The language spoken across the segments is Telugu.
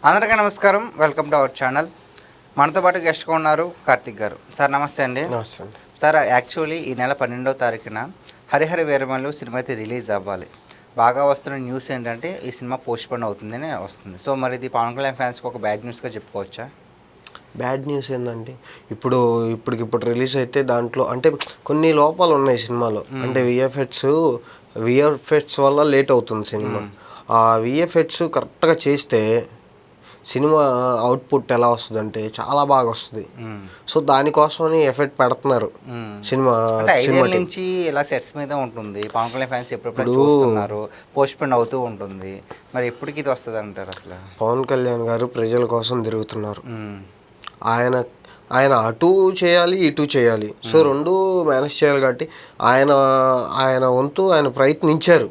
అందరికీ నమస్కారం. Welcome to our channel. మనతో పాటు గెస్ట్గా ఉన్నారు కార్తిక్ గారు. సార్ నమస్తే అండి. నమస్తే అండి. సార్ యాక్చువల్లీ ఈ నెల 12వ తారీఖున హరిహర వీరమల్లు సినిమా అయితే రిలీజ్ అవ్వాలి. బాగా వస్తున్న న్యూస్ ఏంటంటే ఈ సినిమా పోస్ట్పోన్ అవుతుందని వస్తుంది. సో మరి ఇది పవన్ కళ్యాణ్ ఫ్యాన్స్కి ఒక బ్యాడ్ న్యూస్గా చెప్పుకోవచ్చా? బ్యాడ్ న్యూస్ ఏంటంటే ఇప్పుడు రిలీజ్ అయితే దాంట్లో అంటే కొన్ని లోపాలు ఉన్నాయి సినిమాలో. అంటే విఎఫ్ఎక్స్ వల్ల లేట్ అవుతుంది సినిమా. ఆ విఎఫ్ఎక్స్ కరెక్ట్గా చేస్తే సినిమా అవుట్పుట్ ఎలా వస్తుంది అంటే చాలా బాగా వస్తుంది. సో దానికోసమని ఎఫెక్ట్ పెడుతున్నారు సినిమా నుంచి ఇలా సెట్స్ మీద ఉంటుంది. పవన్ కళ్యాణ్ ఫ్యాన్స్ ఎప్పుడు చూస్తున్నారు, పోస్ట్పోన్ అవుతూ ఉంటుంది. మరి ఎప్పటికి ఇది వస్తుంది అంటారు? అసలు పవన్ కళ్యాణ్ గారు ప్రజల కోసం తిరుగుతున్నారు. ఆయన అటు చేయాలి ఇటు చేయాలి. సో రెండు మేనేజ్ చేయాలి కాబట్టి ఆయన వంతు ఆయన ప్రయత్నించారు.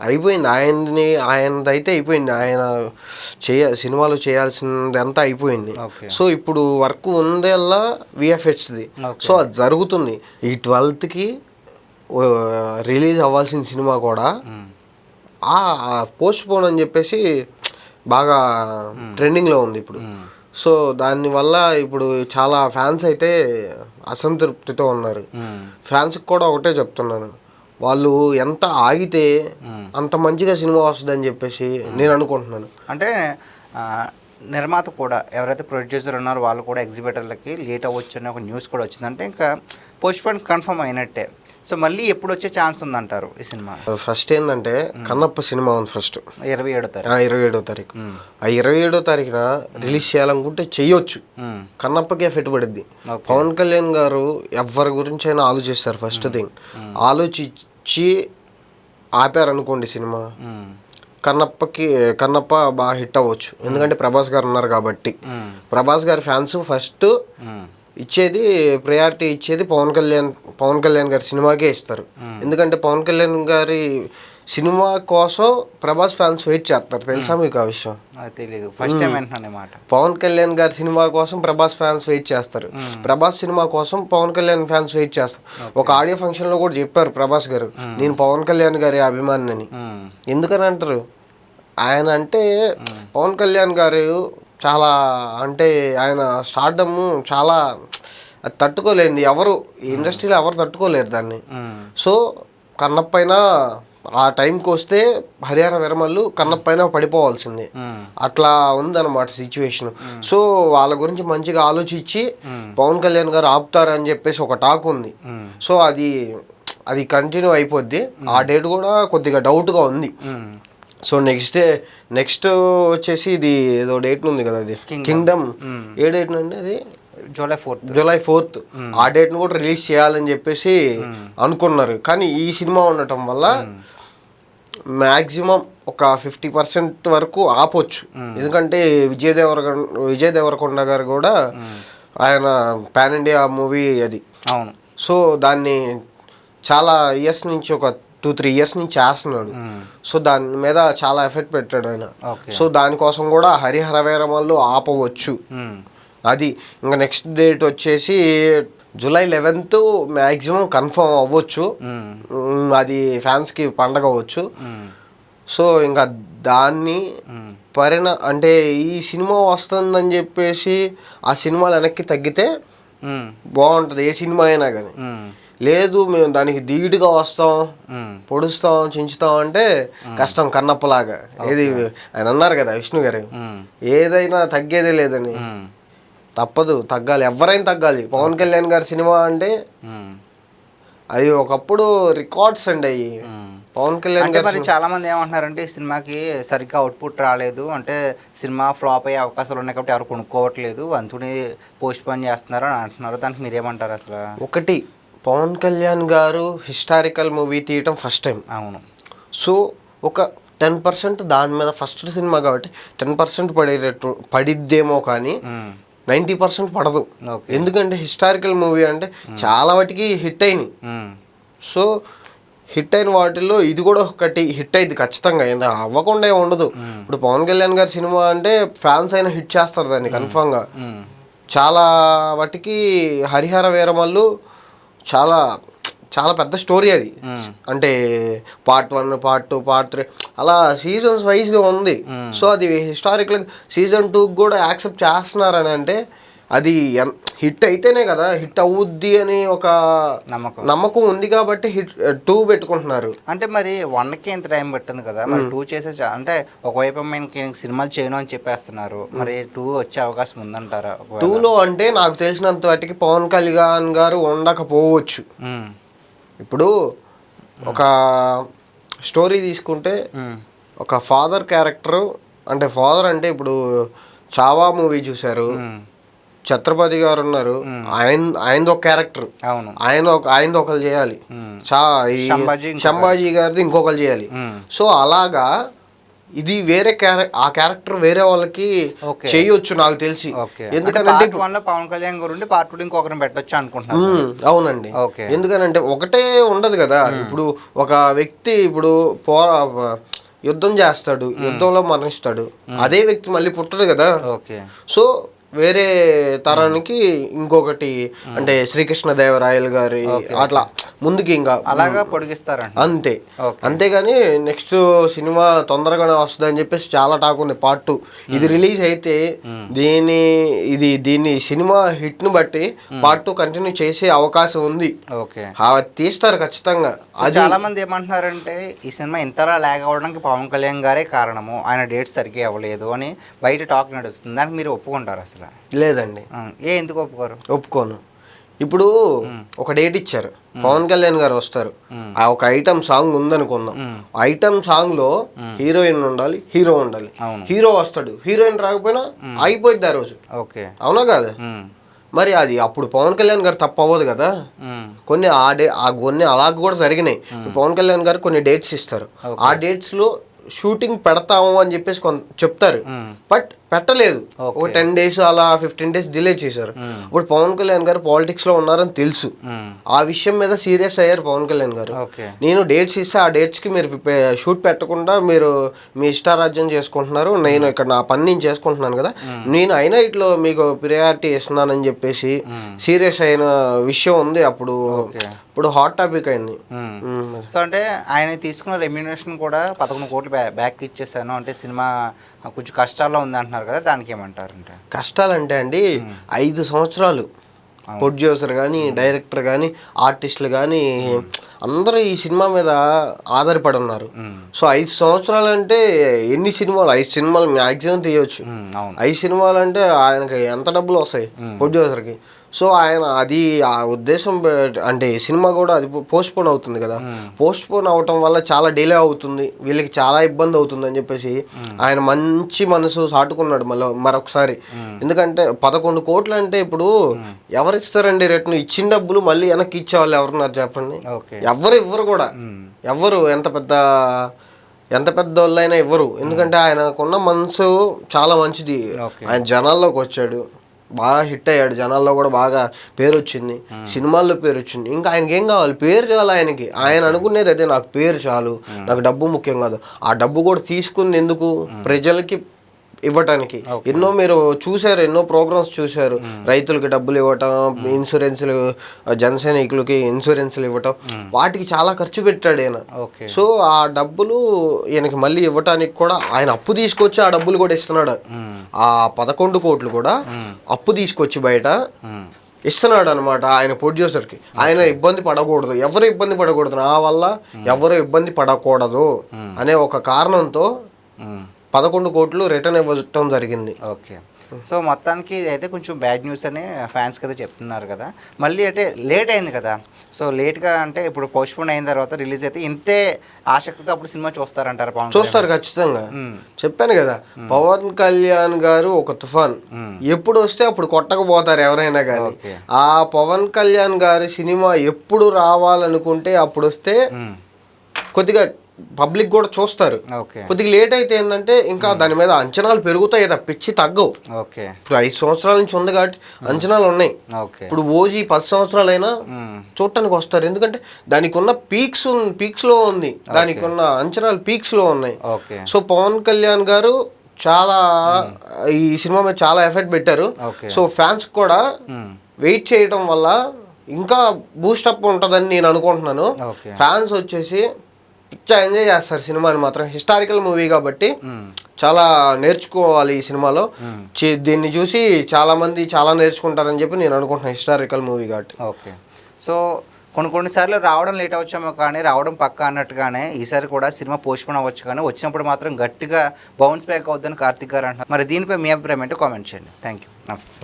అయిపోయింది. ఆయనదైతే అయిపోయింది. ఆయన సినిమాలో చేయాల్సింది అంతా అయిపోయింది. సో ఇప్పుడు వర్క్ ఉందేలా విఎఫ్ఎక్స్ది. సో అది జరుగుతుంది. ఈ 12th రిలీజ్ అవ్వాల్సిన సినిమా కూడా పోస్ట్ పోన్ అని చెప్పేసి బాగా ట్రెండింగ్లో ఉంది ఇప్పుడు. సో దానివల్ల ఇప్పుడు చాలా ఫ్యాన్స్ అయితే అసంతృప్తితో ఉన్నారు. ఫ్యాన్స్కి కూడా ఒకటే చెప్తున్నాను, వాళ్ళు ఎంత ఆగితే అంత మంచిగా సినిమా వస్తుందని చెప్పేసి నేను అనుకుంటున్నాను. అంటే నిర్మాత కూడా ఎవరైతే ప్రొడ్యూసర్ ఉన్నారో వాళ్ళు కూడా ఎగ్జిబిటర్లకి లేట్ అవ్వచ్చు అనే ఒక న్యూస్ కూడా వచ్చిందంటే ఇంకా పోస్ట్పోన్ కన్ఫర్మ్ అయినట్టే. సో మళ్ళీ ఎప్పుడు వచ్చే ఛాన్స్ ఉందంటారు ఈ సినిమా? ఫస్ట్ ఏంటంటే కన్నప్ప సినిమా ఉంది. ఫస్ట్ 27వ తారీఖు. ఆ 27వ తారీఖున రిలీజ్ చేయాలనుకుంటే చెయ్యొచ్చు. కన్నప్పకే ఎఫెక్ట్ పడుద్ది. పవన్ కళ్యాణ్ గారు ఎవరి గురించి అయినా ఆలోచిస్తారు. ఫస్ట్ థింగ్ ఆలోచించి ఆపారనుకోండి సినిమా, కన్నప్ప బాగా హిట్ అవ్వచ్చు. ఎందుకంటే ప్రభాస్ గారు ఉన్నారు కాబట్టి. ప్రభాస్ గారి ఫ్యాన్స్ ఫస్ట్ ఇచ్చేది ప్రయారిటీ ఇచ్చేది పవన్ కళ్యాణ్ గారి సినిమాకే ఇస్తారు. ఎందుకంటే పవన్ కళ్యాణ్ గారి సినిమా కోసం ప్రభాస్ ఫ్యాన్స్ వెయిట్ చేస్తారు. తెలుసా మీకు ఆ విషయం? తెలీదు, ఫస్ట్ టైం వింటున్నానన్నమాట. పవన్ కళ్యాణ్ గారి సినిమా కోసం ప్రభాస్ ఫ్యాన్స్ వెయిట్ చేస్తారు. ప్రభాస్ సినిమా కోసం పవన్ కళ్యాణ్ ఫ్యాన్స్ వెయిట్ చేస్తారు. ఒక ఆడియో ఫంక్షన్లో కూడా చెప్పారు ప్రభాస్ గారు, నేను పవన్ కళ్యాణ్ గారి అభిమాని అని. ఎందుకని అంటారు? ఆయన అంటే పవన్ కళ్యాణ్ గారు చాలా అంటే ఆయన స్టార్డమ్ చాలా అది తట్టుకోలేంది. ఎవరు ఇండస్ట్రీలో ఎవరు తట్టుకోలేరు దాన్ని. సో కన్నప్పైనా ఆ టైంకి వస్తే హరిహర వీరమల్లు కన్నప్పైనా పడిపోవాల్సింది. అట్లా ఉందన్నమాట సిచ్యువేషన్. సో వాళ్ళ గురించి మంచిగా ఆలోచించి పవన్ కళ్యాణ్ గారు ఆపుతారని చెప్పేసి ఒక టాక్ ఉంది. సో అది కంటిన్యూ అయిపోద్ది. ఆ డేట్ కూడా కొద్దిగా డౌట్గా ఉంది. సో నెక్స్ట్ వచ్చేసి ఇది ఏదో డేట్ ఉంది కదా, అది కింగ్డమ్. ఏ డేట్ అండి? అది జూలై 4th. ఆ డేట్ను కూడా రిలీజ్ చేయాలని చెప్పేసి అనుకున్నారు. కానీ ఈ సినిమా ఉండటం వల్ల మ్యాక్సిమం ఒక 50% వరకు ఆపొచ్చు. ఎందుకంటే విజయ్ దేవరకొండ గారు కూడా ఆయన పాన్ ఇండియా మూవీ అది. అవును. సో దాన్ని చాలా ఇయర్స్ నుంచి ఒక 2-3 years నుంచి చేస్తున్నాడు. సో దాని మీద చాలా ఎఫెక్ట్ పెట్టాడు ఆయన. సో దానికోసం కూడా హరిహర వీరమల్లు ఆపవచ్చు. అది ఇంకా నెక్స్ట్ డేట్ వచ్చేసి July 11th మ్యాక్సిమం కన్ఫర్మ్ అవ్వచ్చు. అది ఫ్యాన్స్కి పండగ అవ్వచ్చు. సో ఇంకా దాన్ని అంటే ఈ సినిమా వస్తుందని చెప్పేసి ఆ సినిమాలు వెనక్కి తగ్గితే బాగుంటుంది, ఏ సినిమా అయినా కానీ. లేదు మేము దానికి ధీటుగా వస్తాం, పొడుస్తాం, చించుతాం అంటే కష్టం. కన్నప్పలాగా ఏది ఆయన అన్నారు కదా విష్ణు గారు, ఏదైనా తగ్గేదే లేదని. తప్పదు, తగ్గాలి, ఎవరైనా తగ్గాలి. పవన్ కళ్యాణ్ గారి సినిమా అంటే అది ఒకప్పుడు రికార్డ్స్ అండి అయ్యి. పవన్ కళ్యాణ్ గారు చాలా మంది ఏమంటున్నారంటే ఈ సినిమాకి సరిగ్గా అవుట్పుట్ రాలేదు, అంటే సినిమా ఫ్లాప్ అయ్యే అవకాశాలు ఉన్నాయి కాబట్టి ఎవరు కొనుక్కోవట్లేదు, అందుకని పోస్ట్ పోన్ చేస్తున్నారు అని అంటున్నారు. దానికి మీరేమంటారు? అసలు ఒకటి, పవన్ కళ్యాణ్ గారు హిస్టారికల్ మూవీ తీయటం ఫస్ట్ టైం. అవును. సో ఒక 10% దాని మీద ఫస్ట్ సినిమా కాబట్టి 10% పడిద్దేమో కానీ 90% పడదు. ఎందుకంటే హిస్టారికల్ మూవీ అంటే చాలా వాటికి హిట్ అయినాయి. సో హిట్ అయిన వాటిల్లో ఇది కూడా ఒకటి హిట్ అయింది ఖచ్చితంగా, అవ్వకుండా ఉండదు. ఇప్పుడు పవన్ కళ్యాణ్ గారి సినిమా అంటే ఫ్యాన్స్ అయినా హిట్ చేస్తారు దాన్ని కన్ఫామ్గా. చాలా వాటికి హరిహర వీరమల్లు చాలా చాలా పెద్ద స్టోరీ అది. అంటే పార్ట్ 1, పార్ట్ 2, పార్ట్ 3 అలా సీజన్స్ వైజ్గా ఉంది. సో అది హిస్టారికల్ సీజన్ 2 కూడా యాక్సెప్ట్ చేస్తున్నారని అంటే అది హిట్ అయితేనే కదా, హిట్ అవుద్ది అని ఒక నమ్మకం ఉంది కాబట్టి హిట్ 2 పెట్టుకుంటున్నారు. అంటే మరి 1కి ఇంత టైం పట్టింది కదా, మరి 2 చేసే అంటే ఒకవైపు మనకి సినిమాలు చేయను అని చెప్పేస్తున్నారు, మరి 2 వచ్చే అవకాశం ఉందంటారా? 2లో అంటే నాకు తెలిసినంత వాటికి పవన్ కళ్యాణ్ గారు ఉండకపోవచ్చు. ఇప్పుడు ఒక స్టోరీ తీసుకుంటే ఒక ఫాదర్ క్యారెక్టర్, అంటే ఫాదర్ అంటే ఇప్పుడు చావా మూవీ చూశారు, ఛత్రపతి గారు ఉన్నారు, ఆయనది ఒక క్యారెక్టర్, ఆయనది ఒకరు చేయాలి, సంభాజీ గారిది ఇంకొకరు చేయాలి. సో అలాగా ఇది వేరే ఆ క్యారెక్టర్ వేరే వాళ్ళకి చేయొచ్చు నాకు తెలిసి. ఎందుకంటే పవన్ కళ్యాణ్ గారు పార్ట్ 2 ఇంకొకరిని పెట్టొచ్చు అనుకుంటున్నాను. అవునండి, ఎందుకనంటే ఒకటే ఉండదు కదా. ఇప్పుడు ఒక వ్యక్తి ఇప్పుడు యుద్ధం చేస్తాడు, యుద్ధంలో మరణిస్తాడు, అదే వ్యక్తి మళ్ళీ పుట్టడు కదా. సో వేరే తరానికి ఇంకొకటి, అంటే శ్రీకృష్ణదేవరాయలు గారి అట్లా ముందుకి ఇంకా అలాగా పొడిగిస్తారంట అంతే. అంతేగాని నెక్స్ట్ సినిమా తొందరగానే వస్తుంది అని చెప్పేసి చాలా టాక్ ఉంది పార్ట్ 2. ఇది రిలీజ్ అయితే దీన్ని సినిమా హిట్ ను బట్టి పార్ట్ 2 కంటిన్యూ చేసే అవకాశం ఉంది. తీస్తారు ఖచ్చితంగా. చాలా మంది ఏమంటున్నారంటే ఈ సినిమా ఇంతలా లాగ్ అవ్వడానికి పవన్ కళ్యాణ్ గారే కారణము, ఆయన డేట్స్ సరిగ్గా ఇవ్వలేదు అని బయట టాక్ నడుస్తుంది. దానికి మీరు ఒప్పుకుంటారు? అసలు లేదండి. ఎందుకు ఒప్పుకోరు? ఒప్పుకోను. ఇప్పుడు ఒక డేట్ ఇచ్చారు, పవన్ కళ్యాణ్ గారు వస్తారు, ఆ ఒక ఐటమ్ సాంగ్ ఉందనుకుందాం, ఐటమ్ సాంగ్ లో హీరోయిన్ ఉండాలి, హీరో ఉండాలి, హీరో వస్తాడు, హీరోయిన్ రాకపోయినా అయిపోయింది ఆ రోజు. అవునా కాదా? మరి అది అప్పుడు పవన్ కళ్యాణ్ గారు తప్పు అవ్వదు కదా. కొన్ని కొన్ని అలాగ కూడా జరిగినాయి. పవన్ కళ్యాణ్ గారు కొన్ని డేట్స్ ఇస్తారు, ఆ డేట్స్ లో షూటింగ్ పెడతాము అని చెప్పేసి చెప్తారు, బట్ పెట్టలేదు. ఒక 10 days అలా 15 days డిలే చేశారు. ఇప్పుడు పవన్ కళ్యాణ్ గారు పాలిటిక్స్ లో ఉన్నారని తెలుసు, ఆ విషయం మీద సీరియస్ అయ్యారు పవన్ కళ్యాణ్ గారు. నేను డేట్స్ ఇస్తే ఆ డేట్స్ కి మీరు షూట్ పెట్టకుండా మీరు మీ ఇష్టారాజ్యం చేసుకుంటున్నారు, నేను ఇక్కడ నా పని నేను చేసుకుంటున్నాను కదా, నేను అయినా ఇట్లా మీకు ప్రియారిటీ ఇస్తున్నానని చెప్పేసి సీరియస్ అయిన విషయం ఉంది. అప్పుడు ఇప్పుడు హాట్ టాపిక్ అయింది. సో అంటే ఆయన తీసుకున్న రెమ్యూనరేషన్ కూడా 11 కోట్లు బ్యాక్ ఇచ్చేసాను అంటే సినిమా కొంచెం కష్టాల్లో ఉంది అంటున్నారు కదా, దానికి ఏమంటారంటే? కష్టాలంటే అండి 5 సంవత్సరాలు ప్రొడ్యూసర్ కానీ, డైరెక్టర్ కానీ, ఆర్టిస్టులు కానీ అందరూ ఈ సినిమా మీద ఆధారపడి ఉన్నారు. సో 5 సంవత్సరాలు అంటే ఎన్ని సినిమాలు? 5 సినిమాలు మ్యాక్సిమం తీయవచ్చు. 5 సినిమాలు అంటే ఆయనకి ఎంత డబ్బులు వస్తాయి ప్రొడ్యూసర్కి. సో ఆయన అది ఆ ఉద్దేశం అంటే సినిమా కూడా అది పోస్ట్ పోన్ అవుతుంది కదా, పోస్ట్ పోన్ అవటం వల్ల చాలా డిలే అవుతుంది, వీళ్ళకి చాలా ఇబ్బంది అవుతుంది అని చెప్పేసి ఆయన మంచి మనసు సాటుకున్నాడు మరొకసారి. ఎందుకంటే 11 కోట్లు అంటే ఇప్పుడు ఎవరిస్తారండి రిటర్న్? ఇచ్చిన డబ్బులు మళ్ళీ వెనక్కి ఇచ్చేవాళ్ళు ఎవరున్నారు చెప్పండి? ఇవ్వరు కూడా. ఎవరు ఎంత పెద్ద వాళ్ళైనా ఇవ్వరు. ఎందుకంటే ఆయనకున్న మనసు చాలా మంచిది. ఆయన జనాల్లోకి వచ్చాడు, బాగా హిట్ అయ్యాడు, జనాల్లో కూడా బాగా పేరు వచ్చింది, సినిమాల్లో పేరు వచ్చింది. ఇంకా ఆయనకి ఏం కావాలి? పేరు చాలు ఆయనకి. ఆయన అనుకునేది అదే, నాకు పేరు చాలు, నాకు డబ్బు ముఖ్యం కాదు. ఆ డబ్బు కూడా తీసుకుంది ఎందుకు? ప్రజలకి ఇవ్వటానికి. ఎన్నో మీరు చూశారు, ఎన్నో ప్రోగ్రామ్స్ చూశారు, రైతులకి డబ్బులు ఇవ్వటం, ఇన్సూరెన్స్లు, జన సైనికులకి ఇన్సూరెన్స్లు ఇవ్వటం, వాటికి చాలా ఖర్చు పెట్టాడు ఆయన. సో ఆ డబ్బులు ఈయనకి మళ్ళీ ఇవ్వటానికి కూడా ఆయన అప్పు తీసుకొచ్చి ఆ డబ్బులు కూడా ఇస్తున్నాడు. ఆ 11 కోట్లు కూడా అప్పు తీసుకొచ్చి బయట ఇస్తున్నాడు అనమాట ఆయన ప్రొడ్యూసర్కి. ఆయన ఇబ్బంది పడకూడదు, ఎవరు ఇబ్బంది పడకూడదు, నా వల్ల ఎవరు ఇబ్బంది పడకూడదు అనే ఒక కారణంతో 11 కోట్లు రిటర్న్ ఇవ్వటం జరిగింది. ఓకే. సో మొత్తానికి ఇది అయితే కొంచెం బ్యాడ్ న్యూస్ అని ఫ్యాన్స్ కదా చెప్తున్నారు కదా. మళ్ళీ అంటే లేట్ అయింది కదా, సో లేట్గా అంటే ఇప్పుడు పోస్ట్పోన్ అయిన తర్వాత రిలీజ్ అయితే ఇంతే ఆసక్తితో అప్పుడు సినిమా చూస్తారంటారు? చూస్తారు ఖచ్చితంగా. చెప్పాను కదా, పవన్ కళ్యాణ్ గారు ఒక తుఫాన్, ఎప్పుడు వస్తే అప్పుడు కొట్టకపోతారు ఎవరైనా కానీ. ఆ పవన్ కళ్యాణ్ గారి సినిమా ఎప్పుడు రావాలనుకుంటే అప్పుడు వస్తే కొద్దిగా పబ్లిక్ కూడా చూస్తారు. కొద్దిగా లేట్ అయితే ఏంటంటే ఇంకా దాని మీద అంచనాలు పెరుగుతాయి తప్పించి తగ్గవు. ఇప్పుడు 5 సంవత్సరాల నుంచి ఉంది కాబట్టి అంచనాలు ఉన్నాయి. ఇప్పుడు ఓజీ 10 సంవత్సరాలైనా చూడటానికి వస్తారు, ఎందుకంటే దానికి ఉన్న పీక్స్ లో ఉంది, దానికి ఉన్న అంచనాలు పీక్స్ లో ఉన్నాయి. సో పవన్ కళ్యాణ్ గారు చాలా ఈ సినిమా మీద చాలా ఎఫర్ట్ పెట్టారు. సో ఫ్యాన్స్ కూడా వెయిట్ చేయడం వల్ల ఇంకా బూస్టప్ ఉంటుందని నేను అనుకుంటున్నాను. ఓకే. ఫ్యాన్స్ వచ్చేసి పిచ్చా ఎంజాయ్ చేస్తారు సినిమాని మాత్రం. హిస్టారికల్ మూవీ కాబట్టి చాలా నేర్చుకోవాలి ఈ సినిమాలో. దీన్ని చూసి చాలామంది చాలా నేర్చుకుంటారని చెప్పి నేను అనుకుంటున్నాను, హిస్టారికల్ మూవీ కాబట్టి. ఓకే. సో కొన్నిసార్లు రావడం లేట్ అవచ్చామో కానీ రావడం పక్క అన్నట్టుగానే ఈసారి కూడా సినిమా పోస్ట్పోన్ అవ్వచ్చు, కానీ వచ్చినప్పుడు మాత్రం గట్టిగా బౌన్స్ బ్యాక్ అవుద్దని కార్తిక్ గారు అంటున్నారు. మరి దీనిపై మీ అభిప్రాయం ఏంటో కామెంట్ చేయండి. Thank you. నమస్తే.